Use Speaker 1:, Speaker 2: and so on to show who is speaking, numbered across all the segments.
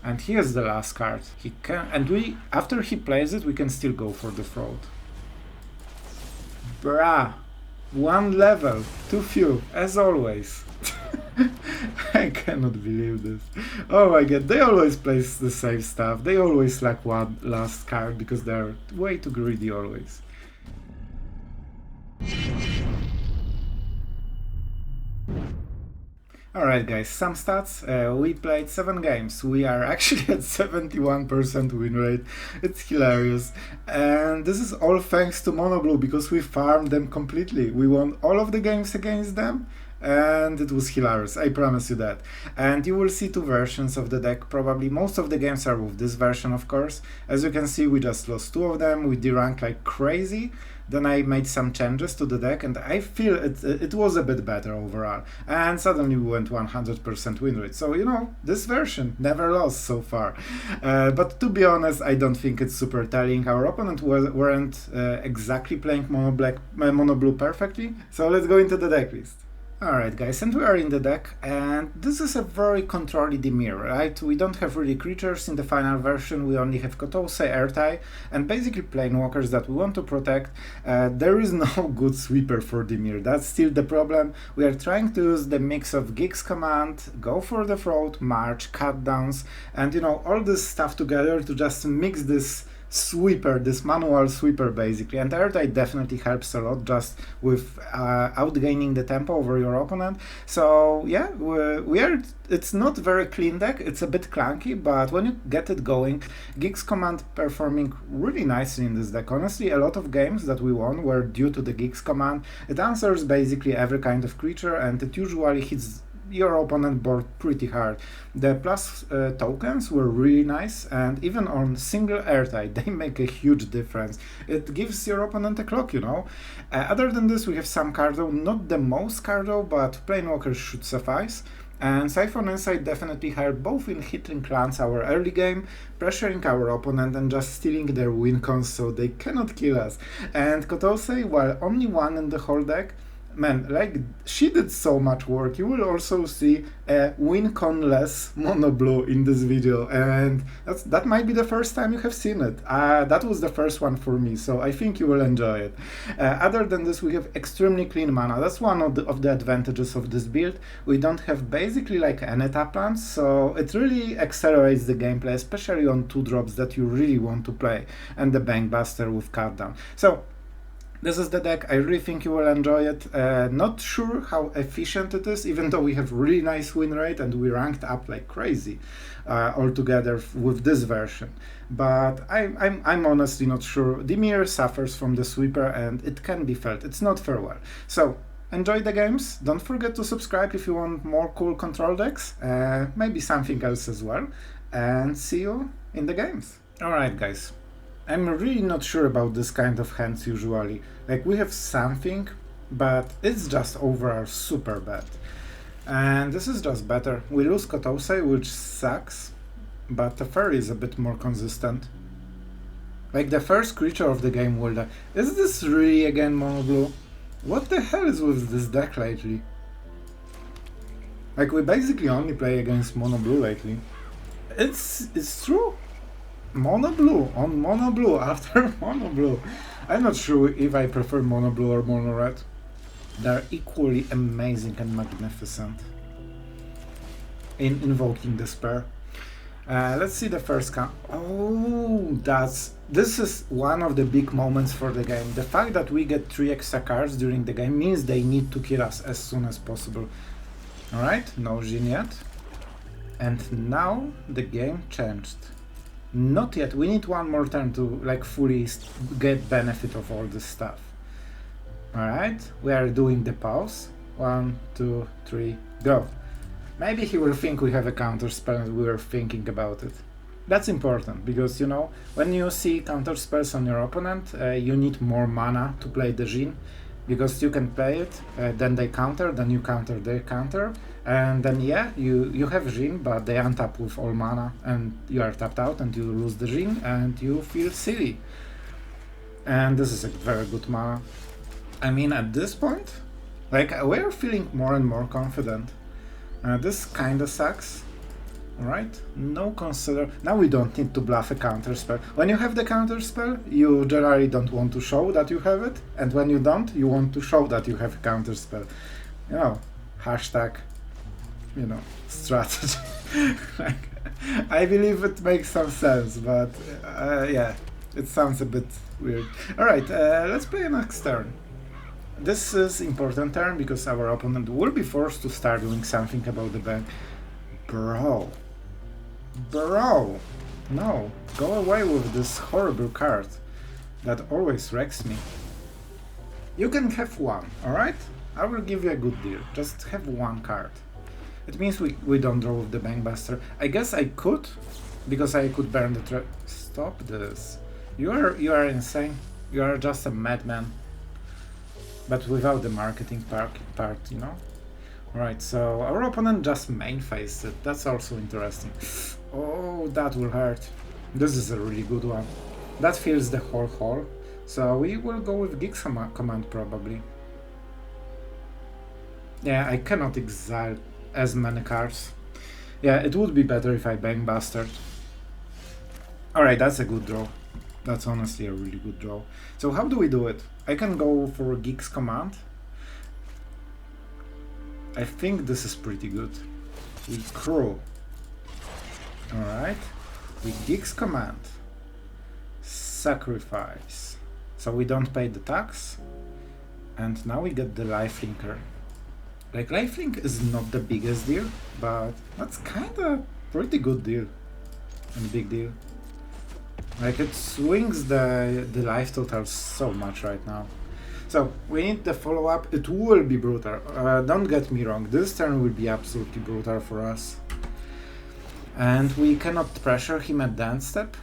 Speaker 1: And here's the last card. He can, and after he plays it, we can still go for the fraud. Bruh, 1 level, too few, as always. I cannot believe this. Oh my god, they always play the same stuff. They always lack one last card because they're way too greedy always. Alright guys, some stats. We played 7 games. We are actually at 71% win rate. It's hilarious. And this is all thanks to Monoblue because we farmed them completely. We won all of the games against them. And it was hilarious, I promise you that. And you will see 2 versions of the deck probably. Most of the games are with this version, of course. As you can see, we just lost 2 of them. We deranked like crazy. Then I made some changes to the deck and I feel it was a bit better overall. And suddenly we went 100% win rate. So, you know, this version never lost so far. But to be honest, I don't think it's super telling. Our opponent weren't exactly playing mono blue perfectly. So let's go into the deck list. Alright guys, and we are in the deck, and this is a very controlly Dimir, right? We don't have really creatures in the final version, we only have Kotose, Ertai, and basically planewalkers that we want to protect. There is no good sweeper for Dimir, that's still the problem. We are trying to use the mix of Geeks command, go for the throat, march, cut downs, and you know, all this stuff together to just mix this sweeper, this manual sweeper basically, and Ertai definitely helps a lot just with outgaining the tempo over your opponent. So yeah, it's not very clean deck, it's a bit clunky, but when you get it going, Geeks command performing really nicely in this deck. Honestly, a lot of games that we won were due to the Geeks command. It answers basically every kind of creature and it usually hits your opponent board pretty hard. The plus tokens were really nice, and even on single Ertai they make a huge difference. It gives your opponent a clock, you know. Other than this, we have some cardo, not the most cardo, but planewalkers should suffice. And Siphon Insight definitely helped both in hitting clans our early game, pressuring our opponent and just stealing their wincons so they cannot kill us. And Kotose, while only 1 in the whole deck, man, like, she did so much work. You will also see a wincon-less mono blue in this video, and that might be the first time you have seen it. That was the first one for me, so I think you will enjoy it. Other than this, we have extremely clean mana. That's one of the advantages of this build. We don't have basically like any tap lands, so it really accelerates the gameplay, especially on 2-drops that you really want to play, and the Bankbuster with cutdown. So this is the deck, I really think you will enjoy it. Not sure how efficient it is, even though we have really nice win rate and we ranked up like crazy altogether with this version. But I'm honestly not sure. Dimir suffers from the sweeper and it can be felt, it's not farewell. So enjoy the games, don't forget to subscribe if you want more cool control decks, maybe something else as well, and see you in the games. Alright guys. I'm really not sure about this kind of hands usually. Like, we have something, but it's just overall super bad. And this is just better. We lose Kotose, which sucks, but the fairy is a bit more consistent. Like, the first creature of the game will die. Is this really again mono blue? What the hell is with this deck lately? Like, we basically only play against mono blue lately. It's true. Mono blue on mono blue after mono blue. I'm not sure if I prefer mono blue or mono red. They're equally amazing and magnificent in invoking despair. Let's see the first count. Oh, this is one of the big moments for the game. The fact that we get 3 extra cards during the game means they need to kill us as soon as possible. Alright, no Jin yet. And now the game changed. Not yet, we need one more turn to like fully get benefit of all this stuff. Alright, we are doing the pause. 1, 2, 3, go. Maybe he will think we have a counter spell and we were thinking about it. That's important, because you know, when you see counter spells on your opponent, you need more mana to play the Jin, because you can play it, then they counter, then you counter, they counter, and then yeah, you have Jin, but they untap with all mana, and you are tapped out, and you lose the Jin, and you feel silly. And this is a very good mana. I mean, at this point, like, we're feeling more and more confident. This kinda sucks, Alright, no consider. Now we don't need to bluff a counter spell. When you have the counter spell, you generally don't want to show that you have it, and when you don't, you want to show that you have a counter spell. You know, hashtag, you know, strategy. Like, I believe it makes some sense, but yeah, it sounds a bit weird. Alright, let's play next turn. This is important turn because our opponent will be forced to start doing something about the bank. Bro, no, go away with this horrible card that always wrecks me. You can have one, alright? I will give you a good deal, just have one card. It means we don't draw with the Bankbuster. I guess I could, because I could burn the Stop this. You are insane. You are just a madman. But without the marketing part, you know? Alright, so our opponent just main phased it. That's also interesting. Oh, that will hurt. This is a really good one. That fills the whole hole. So we will go with Geeks command probably. Yeah, I cannot exile as many cards. Yeah, it would be better if I Bankbustered. Alright, that's a good draw. That's honestly a really good draw. So how do we do it? I can go for Geeks command. I think this is pretty good. We Crow. Alright. We Geeks command. Sacrifice. So we don't pay the tax. And now we get the lifelinker. Like, lifelink is not the biggest deal, but that's kinda pretty good deal. And big deal. Like, it swings the life total so much right now. So, we need the follow-up. It will be brutal. Don't get me wrong, this turn will be absolutely brutal for us. And we cannot pressure him at the end step.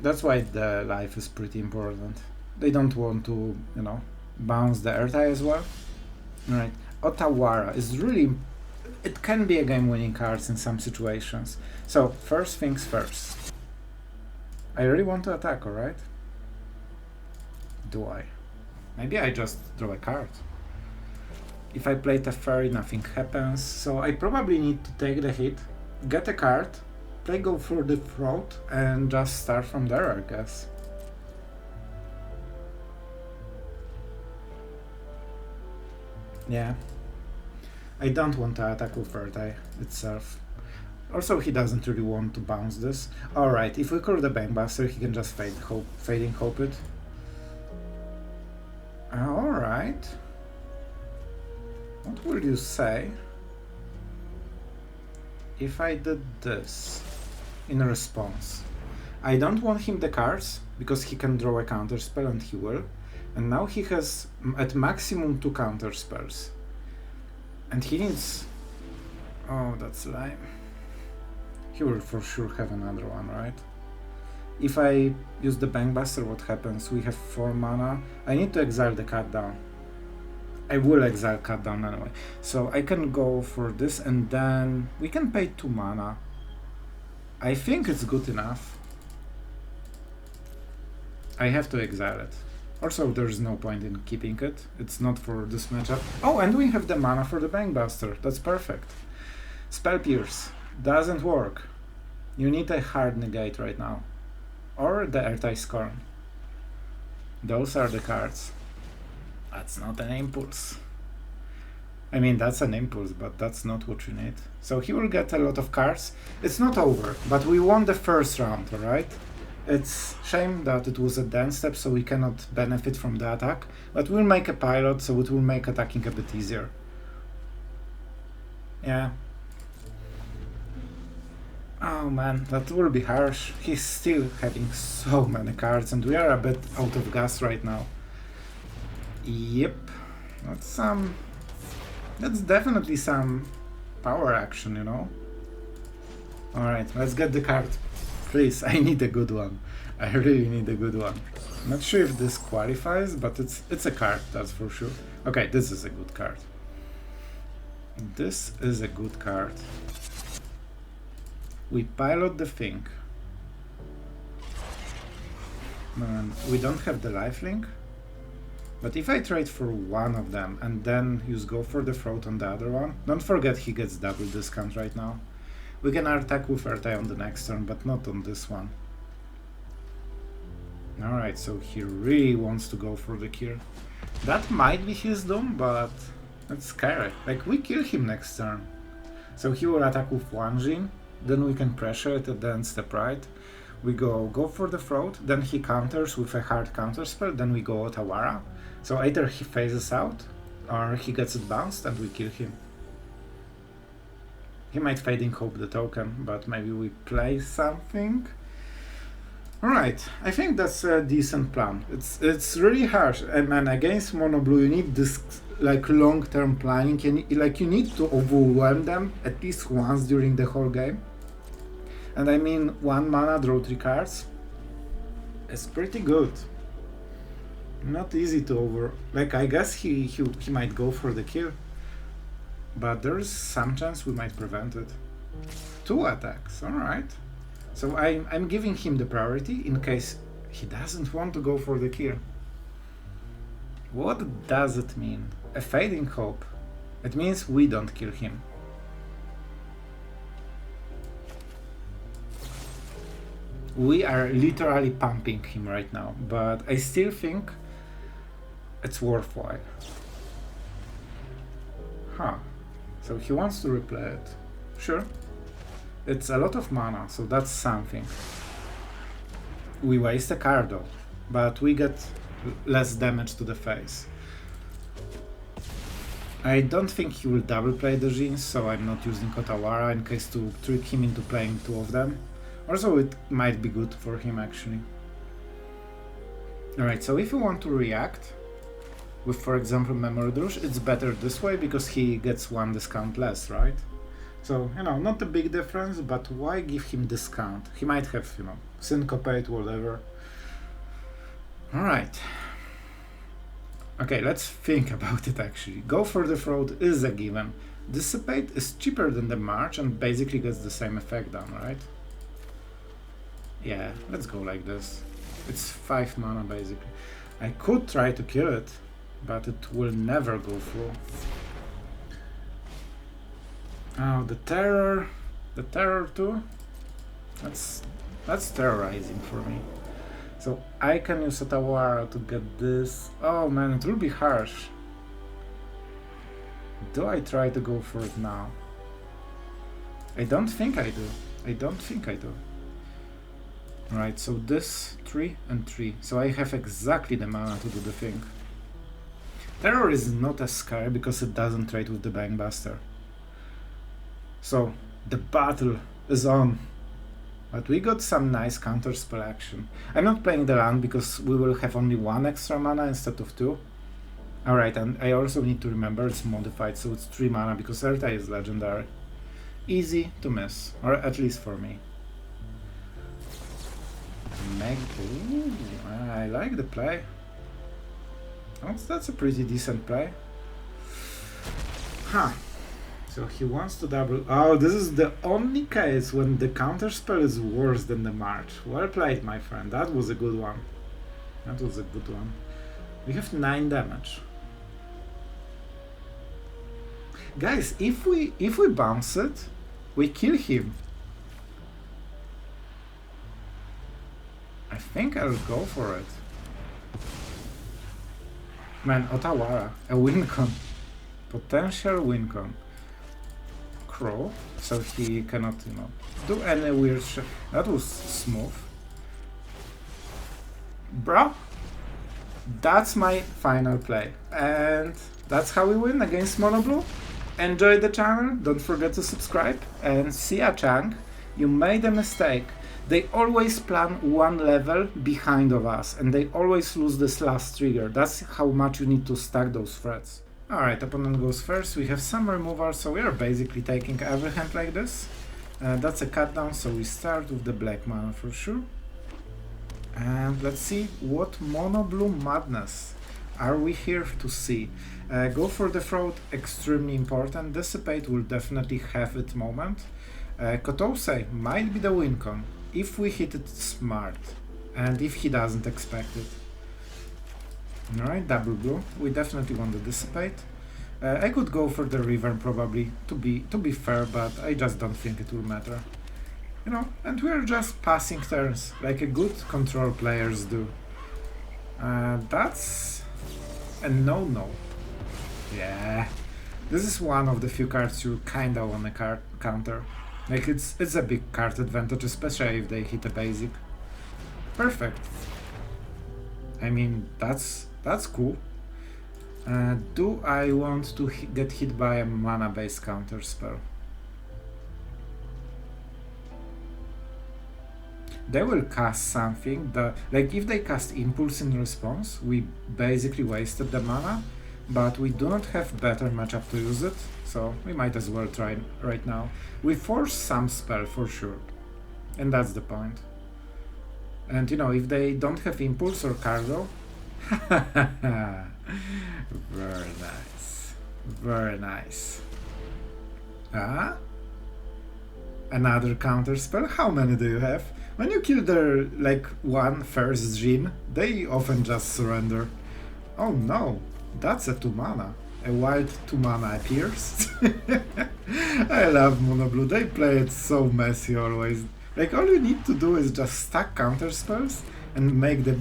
Speaker 1: That's why the life is pretty important. They don't want to, you know, bounce the Ertai as well. Alright, Otawara is really... It can be a game-winning card in some situations. So, first things first. I really want to attack, alright? Do I? Maybe I just draw a card. If I play Teferi, nothing happens, so I probably need to take the hit, get a card, play go for the throat, and just start from there, I guess. Yeah. I don't want to attack with Ertai itself. Also, he doesn't really want to bounce this. Alright, if we call the Bankbuster, he can just Fading Hope it. Alright. What would you say if I did this in response? I don't want him the cards, because he can draw a counter spell and he will. And now he has at maximum 2 counter spells. And he needs... Oh, that's lame. He will for sure have another one, right? If I use the Bankbuster, what happens? We have 4 mana. I need to exile the Cut Down. I will exile Cut Down anyway. So I can go for this and then we can pay 2 mana. I think it's good enough. I have to exile it. Also, there's no point in keeping it. It's not for this matchup. Oh, and we have the mana for the Bankbuster. That's perfect. Spell Pierce. Doesn't work. You need a hard negate right now. Or the Ertai Scorn. Those are the cards. That's not an impulse. I mean, that's an impulse, but that's not what you need. So he will get a lot of cards. It's not over, but we won the first round, alright? It's shame that it was a dance step, so we cannot benefit from the attack, but we'll make a pilot, so it will make attacking a bit easier. Yeah. Oh man, that will be harsh. He's still having so many cards and we are a bit out of gas right now. Yep. That's definitely some power action, you know? Alright, let's get the card. Please, I need a good one. I really need a good one. I'm not sure if this qualifies, but it's a card, that's for sure. Okay, this is a good card. This is a good card. We pilot the thing. And we don't have the lifelink. But if I trade for one of them and then use go for the throat on the other one, don't forget he gets double discount right now. We can attack with Ertai on the next turn, but not on this one. Alright, so he really wants to go for the kill. That might be his doom, but it's scary. Like, we kill him next turn. So he will attack with one Jin, then we can pressure it and then step right. We go for the throat, then he counters with a hard counter spell, then we go Otawara. So either he phases out, or he gets it bounced and we kill him. He might Fading Hope the token, but maybe we play something. Alright, I think that's a decent plan. It's really harsh, and against Mono Blue you need this like long-term planning, and like you need to overwhelm them at least once during the whole game. And I mean 1 mana, draw 3 cards. It's pretty good. Not easy to like I guess he might go for the kill. But there's some chance we might prevent it. 2 attacks, alright. So I'm giving him the priority in case he doesn't want to go for the kill. What does it mean? A Fading Hope. It means we don't kill him. We are literally pumping him right now, but I still think it's worthwhile. Huh. So he wants to replay it. Sure. It's a lot of mana, so that's something. We waste a card though, but we get less damage to the face. I don't think he will double play the Jins, so I'm not using Otawara in case to trick him into playing 2 of them. Also, it might be good for him actually. Alright, so if you want to react with, for example, Memory Drush, it's better this way because he gets 1 discount less, right? So, you know, not a big difference, but why give him discount? He might have, you know, syncopate, whatever. Alright. Okay, let's think about it actually. Go for the throat is a given. Dissipate is cheaper than the March and basically gets the same effect done, right? Yeah, let's go like this. It's 5 mana basically. I could try to kill it, but it will never go through. Oh, the terror too? That's terrorizing for me. So I can use Otawara to get this. Oh man, it will be harsh. Do I try to go for it now? I don't think I do. Right, so this 3 and 3. So I have exactly the mana to do the thing. Terror is not as scary because it doesn't trade with the Bankbuster. So the battle is on. But we got some nice counter spell action. I'm not playing the land because we will have only 1 extra mana instead of 2. Alright, and I also need to remember it's modified, so it's 3 mana because Ertai is legendary. Easy to miss, or at least for me. Ooh, I like the play. That's a pretty decent play. Huh. So he wants to double. Oh, this is the only case when the counterspell is worse than the March. Well played, my friend. That was a good one. We have 9 damage. Guys, if we bounce it, we kill him. I think I'll go for it. Man, Otawara, a wincon. Potential wincon. Crow, so he cannot, you know, do any weird shit. That was smooth. Bro, that's my final play. And that's how we win against Mono Blue. Enjoy the channel, don't forget to subscribe, and see ya, Chang. You made a mistake. They always plan 1 level behind of us, and they always lose this last trigger. That's how much you need to stack those threats. Alright, opponent goes first. We have some removal, so we are basically taking every hand like this. That's a cut down, so we start with the black mana for sure. And let's see what Mono Blue madness are we here to see. Go for the throat, extremely important. Dissipate will definitely have its moment. Kotose might be the wincon if we hit it smart and if he doesn't expect it. Alright, double blue. We definitely want to dissipate. I could go for the river probably, to be fair, but I just don't think it will matter. You know, and we're just passing turns, like a good control players do. That's a no-no. Yeah, this is one of the few cards you kinda wanna counter. Like it's a big card advantage, especially if they hit a basic. Perfect. I mean, that's cool. Do I want to get hit by a mana-based counter spell? They will cast something, like if they cast Impulse in response, we basically wasted the mana, but we do not have better matchup to use it, so we might as well try right now. We force some spell for sure, and that's the point. And you know, if they don't have Impulse or Cargo, very nice, very nice. Ah? Another counter spell? How many do you have? When you kill their, like, one first Jin, they often just surrender. Oh no, that's a 2 mana. A wild 2 mana appears. I love Mono Blue, they play it so messy always. Like, all you need to do is just stack counter spells and make the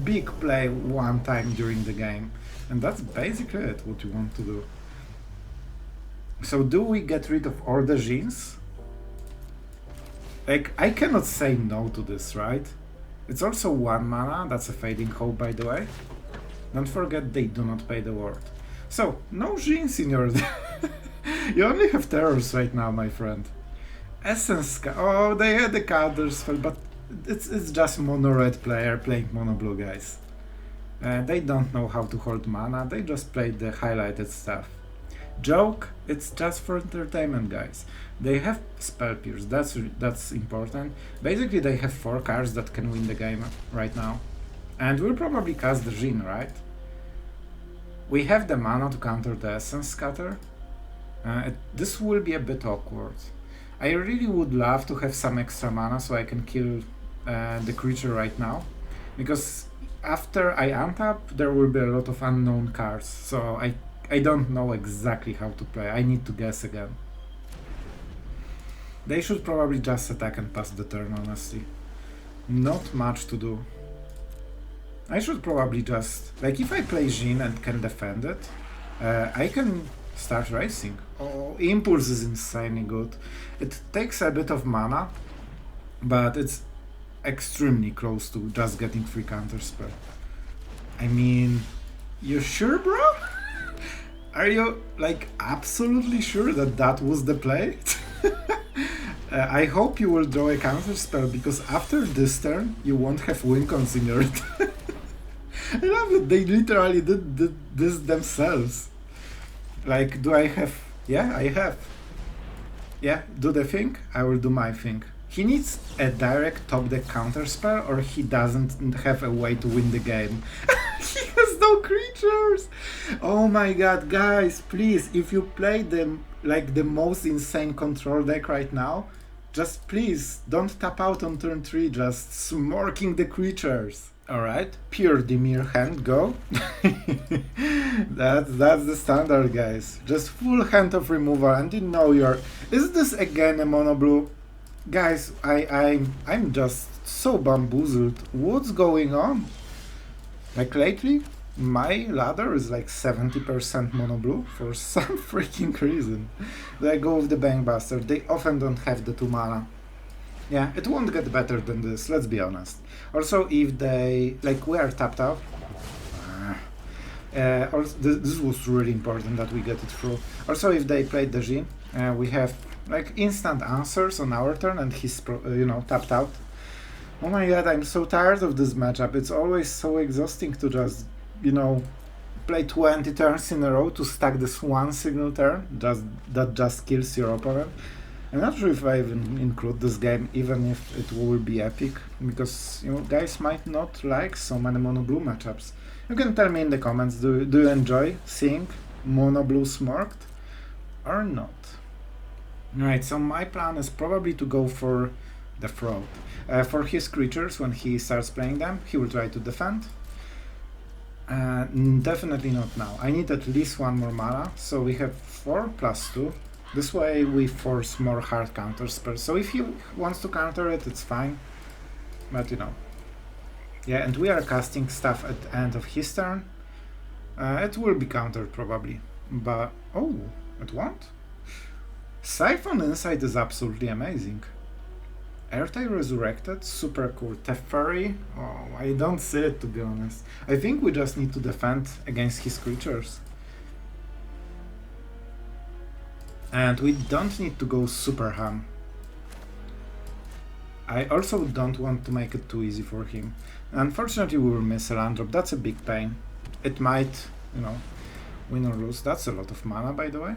Speaker 1: big play one time during the game. And that's basically it, what you want to do. So do we get rid of all the Jins? Like, I cannot say no to this, right? It's also 1 mana, that's a Fading Hope, by the way. Don't forget they do not pay the word. So, no Jins in your... You only have terrors right now, my friend. Essence... Oh, they had the counter spell, but it's just mono-red player playing mono-blue, guys. They don't know how to hold mana, they just play the highlighted stuff. Joke, it's just for entertainment, guys. They have Spell Pierce, that's important. Basically they have 4 cards that can win the game right now. And we'll probably cast the Jin, right? We have the mana to counter the Essence Scatter. This will be a bit awkward. I really would love to have some extra mana so I can kill the creature right now. Because after I untap, there will be a lot of unknown cards, so I don't know exactly how to play. I need to guess again. They should probably just attack and pass the turn, honestly. Not much to do. I should probably just... Like, if I play Jin and can defend it, I can start racing. Oh, Impulse is insanely good. It takes a bit of mana, but it's extremely close to just getting free counter spell. I mean, you sure, bro? Are you, like, absolutely sure that that was the play? I hope you will draw a counter spell, because after this turn, you won't have wincons in your... I love it, they literally did this themselves. Like, do I have... Yeah, I have. Yeah, do the thing, I will do my thing. He needs a direct top deck counter spell, or he doesn't have a way to win the game. He has no creatures! Oh my god, guys, please, if you play them like the most insane control deck right now, just please don't tap out on turn 3, just smorking the creatures. Alright, pure Dimir hand, go. That's the standard, guys. Just full hand of removal, and you know you're... Is this again a mono blue? Guys, I'm just so bamboozled. What's going on? Like lately, my ladder is like 70% mono blue for some freaking reason. I go with the Bankbuster. They often don't have the 2 mana. Yeah, it won't get better than this, let's be honest. Also, if they... Like, we are tapped out. Also, this was really important that we get it through. Also, if they played the Jin, we have like instant answers on our turn and he's, you know, tapped out. Oh my god, I'm so tired of this matchup. It's always so exhausting to just, you know, play 20 turns in a row to stack this one single turn that just kills your opponent. I'm not sure if I even include this game, even if it will be epic, because you know, guys might not like so many mono blue matchups. You can tell me in the comments, do you enjoy seeing mono blue smorked or not? Alright, so my plan is probably to go for the Fraud. For his creatures, when he starts playing them, he will try to defend. Definitely not now. I need at least one more mana, so we have 4 plus 2. This way we force more hard counter spells. So if he wants to counter it, it's fine. But you know. Yeah, and we are casting stuff at the end of his turn. It will be countered probably. But, oh, it won't? Siphon Insight is absolutely amazing. Ertai Resurrected, super cool. Teferi, oh, I don't see it to be honest. I think we just need to defend against his creatures. And we don't need to go super ham. I also don't want to make it too easy for him. Unfortunately we will miss a land drop, that's a big pain. It might, you know, win or lose. That's a lot of mana, by the way.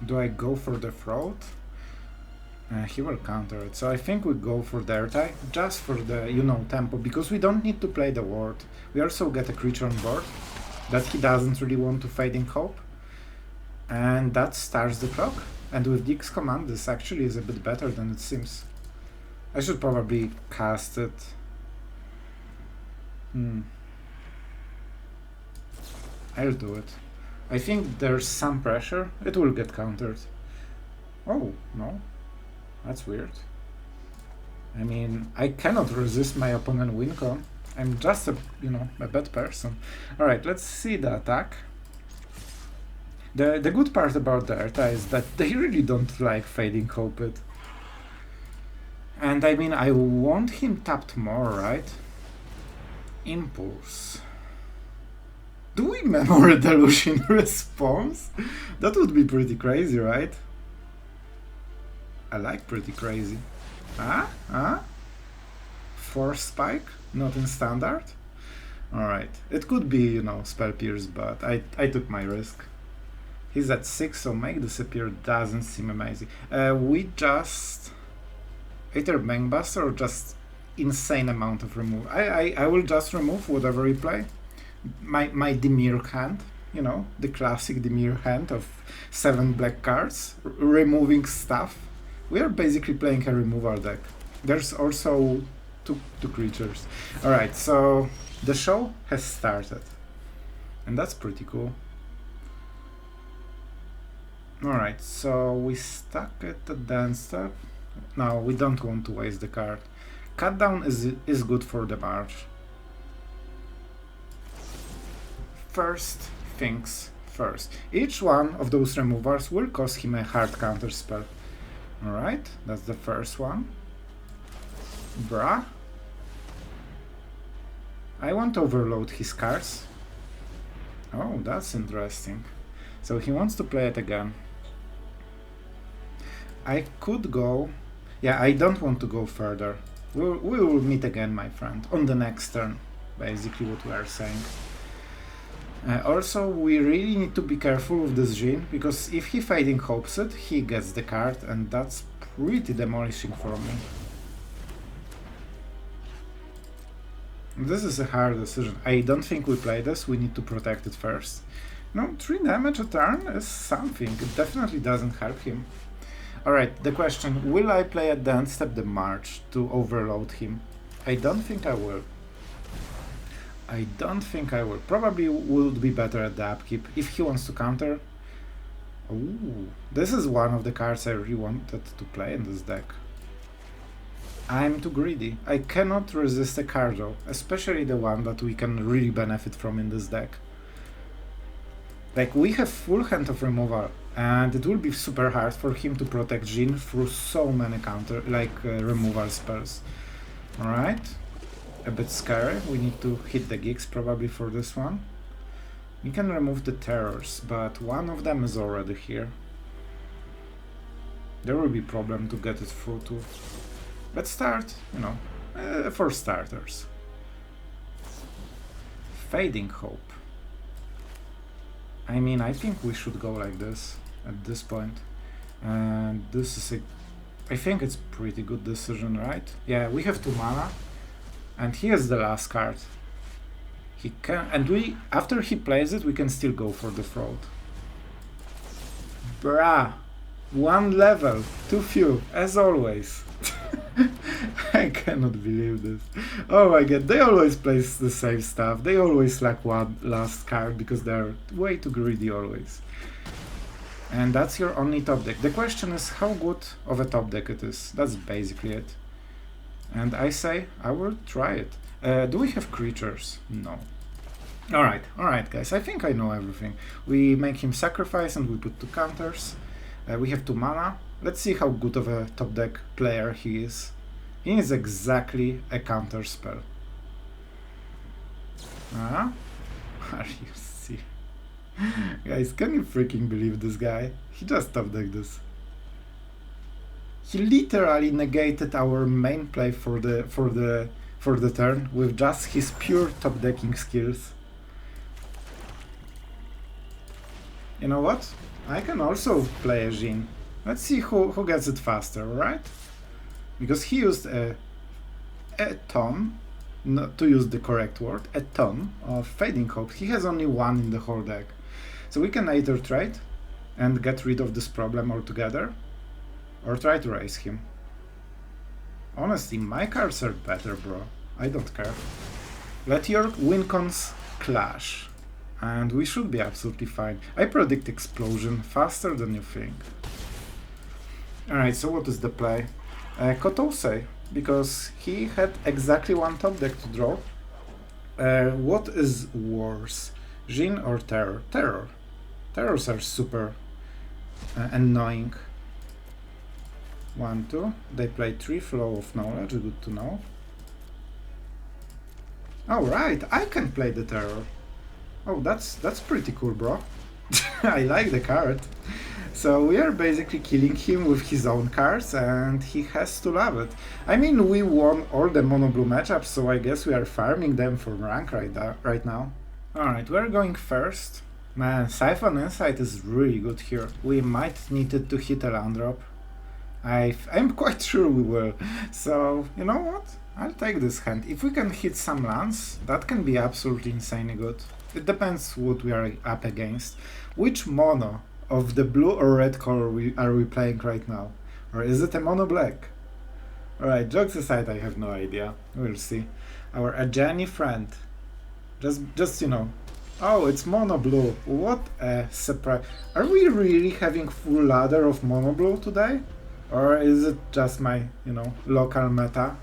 Speaker 1: Do I go for the throat? He will counter it, so I think we go for the Ertai, just for the, you know, tempo, because we don't need to play the ward. We also get a creature on board that he doesn't really want to Fading Hope, and that starts the clock. And with Dick's command, this actually is a bit better than it seems. I should probably cast it. I'll do it. I think there's some pressure. It will get countered. Oh, no. That's weird. I mean, I cannot resist my opponent wincon. I'm just a, you know, a bad person. Alright, let's see the attack. The good part about the Ertai is that they really don't like Fading Hope it. And I mean, I want him tapped more, right? Impulse. Do we Memory Delusion response? That would be pretty crazy, right? I like pretty crazy. Force Spike? Not in standard? Alright. It could be, you know, Spell Pierce, but I took my risk. He's at 6, so make this appear doesn't seem amazing. We just... Either Bankbuster or just insane amount of removal. I will just remove whatever we play. My Dimir hand, you know, the classic Dimir hand of 7 black cards, removing stuff. We are basically playing a removal deck. There's also two creatures. Alright, so the show has started. And that's pretty cool. Alright, so we stuck at the dance step. No, we don't want to waste the card. Cut down is good for the march. First things first. Each one of those removals will cost him a hard counter spell. Alright, that's the first one. Bruh. I want to overload his cards. Oh, that's interesting. So he wants to play it again. I could go... Yeah, I don't want to go further. We will meet again, my friend, on the next turn. Basically what we are saying. Also, we really need to be careful with this Jhin, because if he Fading Hopes it, he gets the card, and that's pretty demolishing for me. This is a hard decision. I don't think we play this, we need to protect it first. No, 3 damage a turn is something, it definitely doesn't help him. Alright, the question, will I play at the end step the March to overload him? I don't think I will. I don't think I will. Probably would be better at the upkeep if he wants to counter. Ooh, this is one of the cards I really wanted to play in this deck. I'm too greedy. I cannot resist a card though, especially the one that we can really benefit from in this deck. Like, we have full hand of removal, and it will be super hard for him to protect Jhin through so many removal spells. Alright. A bit scary. We need to hit the gigs probably for this one. We can remove the terrors, but one of them is already here. There will be problem to get it through too. Let's start, you know, for starters. Fading Hope. I mean, I think we should go like this at this point. And this is I think it's pretty good decision, right? Yeah, we have 2 mana. And here's the last card. He can, and after he plays it, we can still go for the throat. Bruh, 1 level, too few, as always. I cannot believe this. Oh my god, they always play the safe stuff. They always lack one last card because they're way too greedy always. And that's your only top deck. The question is how good of a top deck it is. That's basically it. And I say I will try it. Do we have creatures? No. Alright guys, I think I know everything. We make him sacrifice and we put 2 counters. We have 2 mana. Let's see how good of a top deck player he is. He is exactly a counter spell. Are you serious? Guys, can you freaking believe this guy? He just top decked this. He literally negated our main play for the turn with just his pure top decking skills. You know what? I can also play a Jin. Let's see who gets it faster, alright? Because he used a ton, not to use the correct word, a ton of Fading Hope. He has only 1 in the whole deck. So we can either trade and get rid of this problem altogether, or try to raise him. Honestly, my cards are better, bro. I don't care. Let your wincons clash. And we should be absolutely fine. I predict explosion faster than you think. Alright, so what is the play? Kotose, because he had exactly 1 top deck to draw. What is worse? Jin or Terror? Terror. Terrors are super annoying. 1, 2. They play 3 Flow of Knowledge, good to know. Oh right, I can play the Terror. Oh, that's pretty cool, bro. I like the card. So we are basically killing him with his own cards, and he has to love it. I mean, we won all the mono blue matchups, so I guess we are farming them for rank right now. Alright, we're going first. Man, Siphon Insight is really good here. We might need it to hit a land drop. I'm quite sure we will. So, you know what? I'll take this hand. If we can hit some lands, that can be absolutely insanely good. It depends what we are up against. Which mono of the blue or red color are we playing right now? Or is it a mono black? Alright, jokes aside, I have no idea. We'll see. Our Ajani friend. Just you know. Oh, it's mono blue. What a surprise. Are we really having full ladder of mono blue today? Or is it just my, you know, local meta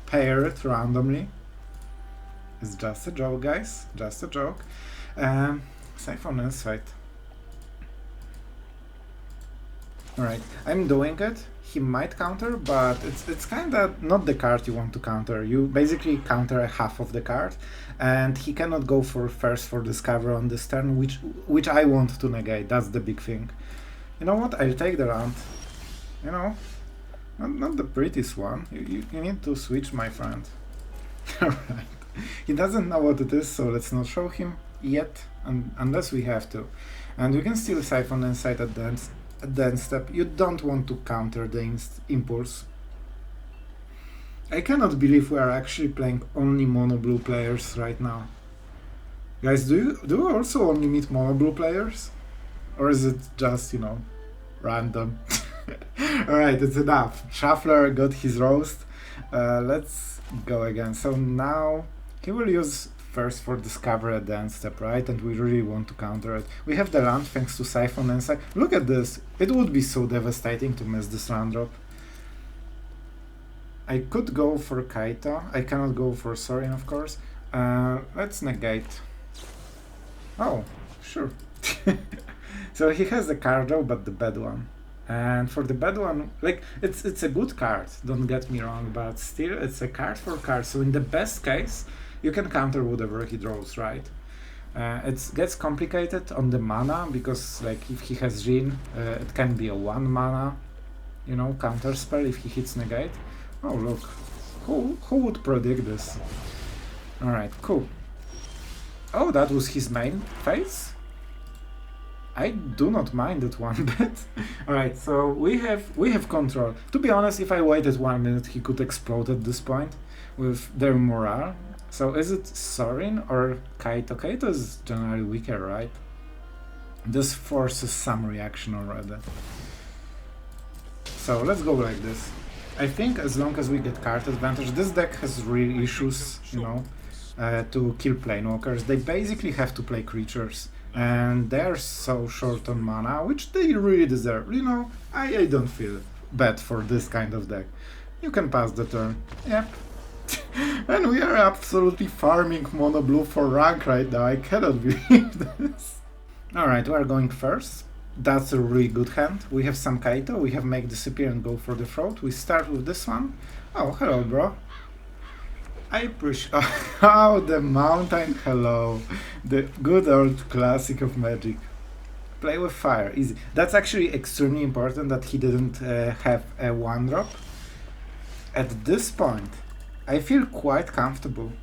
Speaker 1: paired randomly? It's just a joke, guys. Just a joke. Siphon Insight. Alright, I'm doing it. He might counter, but it's kinda not the card you want to counter. You basically counter a half of the card, and he cannot go for first for Discover on this turn, which I want to negate. That's the big thing. You know what? I'll take the round. You know, not the prettiest one. You need to switch, my friend. Alright. He doesn't know what it is, so let's not show him yet, unless we have to. And we can still Siphon Insight at the end step. You don't want to counter the impulse. I cannot believe we are actually playing only mono blue players right now. Guys, do you also only meet mono blue players? Or is it just, you know, random? Alright, it's enough. Shuffler got his roast. Let's go again. So now he will use first for Discover at the end step, right? And we really want to counter it. We have the land thanks to Siphon Insight. Look at this. It would be so devastating to miss this land drop. I could go for Kaito. I cannot go for Sorin, of course. Let's negate. Oh, sure. So he has the card though, but the bad one. And for the bad one, like, it's a good card, don't get me wrong, but still it's a card for card. So in the best case, you can counter whatever he draws, right? It gets complicated on the mana, because like if he has Jin, it can be a 1 mana, you know, counter spell if he hits negate. Oh look, who would predict this? Alright, cool. Oh, that was his main phase? I do not mind it one bit. Alright, so we have control. To be honest, if I waited 1 minute, he could explode at this point with their morale. So is it Sorin or Kaito? Kaito is generally weaker, right? This forces some reaction already. So let's go like this. I think as long as we get card advantage, this deck has real issues, you know, to kill planewalkers. They basically have to play creatures, and they're so short on mana, which they really deserve. You know, I don't feel bad for this kind of deck. You can pass the turn. Yep. And we are absolutely farming mono blue for rank right now. I cannot believe this. Alright, we are going first. That's a really good hand. We have some Kaito, we have Make Disappear and go for the throat. We start with this one. Oh, hello, bro. I appreciate... Oh, the mountain, hello. The good old classic of Magic. Play with fire, easy. That's actually extremely important that he didn't have a 1-drop. At this point, I feel quite comfortable.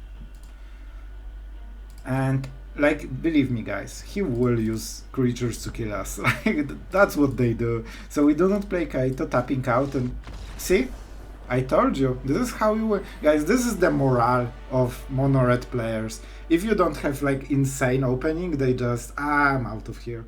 Speaker 1: And, like, believe me guys, he will use creatures to kill us. Like, that's what they do. So we do not play Kaito, tapping out and... See? I told you, this is how you... Guys, this is the morale of mono-red players. If you don't have, like, insane opening, they just... I'm out of here.